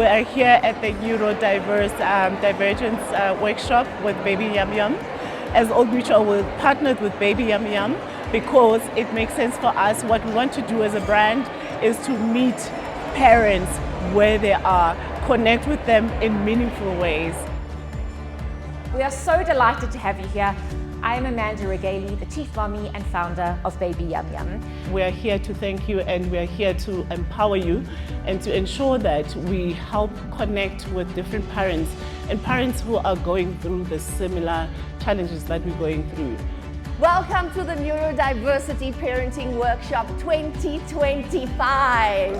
We are here at the Neurodiverse Divergence workshop with BabyYumYum. As Old Mutual, we partnered with BabyYumYum because it makes sense for us. What we want to do as a brand is to meet parents where they are, connect with them in meaningful ways. We are so delighted to have you here. I am Amanda Regaley, the Chief Mommy and founder of BabyYumYum. We are here to thank you, and we are here to empower you and to ensure that we help connect with different parents and parents who are going through the similar challenges that we're going through. Welcome to the Neurodiversity Parenting Workshop 2025.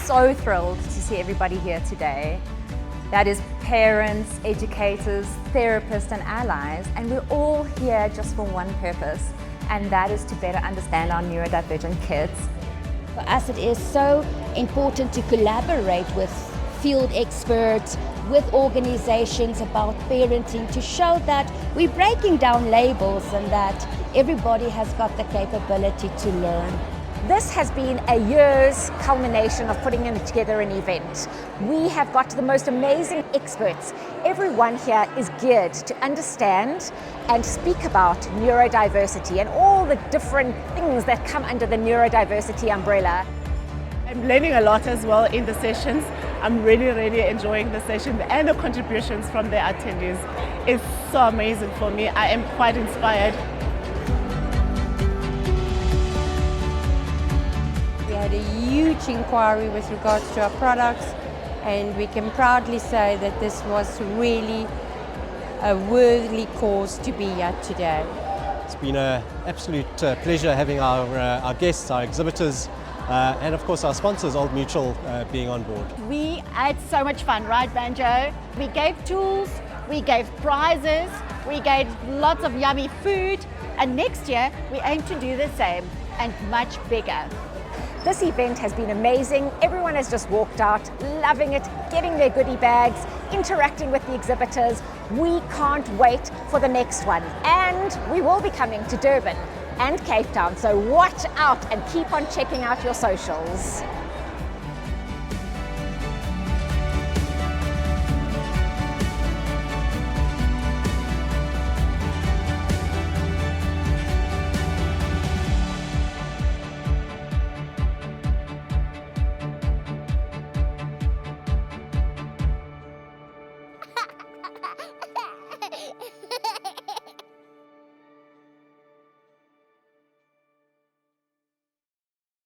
So thrilled to see everybody here today. That is parents, educators, therapists and allies, and we're all here just for one purpose, and that is to better understand our neurodivergent kids. For us it is so important to collaborate with field experts, with organizations about parenting, to show that we're breaking down labels and that everybody has got the capability to learn. This has been a year's culmination of putting together an event. We have got the most amazing experts. Everyone here is geared to understand and speak about neurodiversity and all the different things that come under the neurodiversity umbrella. I'm learning a lot as well in the sessions. I'm really enjoying the session and the contributions from the attendees. It's so amazing for me. I am quite inspired. We had a huge inquiry with regards to our products, and we can proudly say that this was really a worthy cause to be here today. It's been an absolute pleasure having our guests, our exhibitors, and of course our sponsors, Old Mutual, being on board. We had so much fun, right, Banjo? We gave tools, we gave prizes, we gave lots of yummy food, and next year we aim to do the same and much bigger. This event has been amazing. Everyone has just walked out, loving it, getting their goodie bags, interacting with the exhibitors. We can't wait for the next one. And we will be coming to Durban and Cape Town, so watch out and keep on checking out your socials.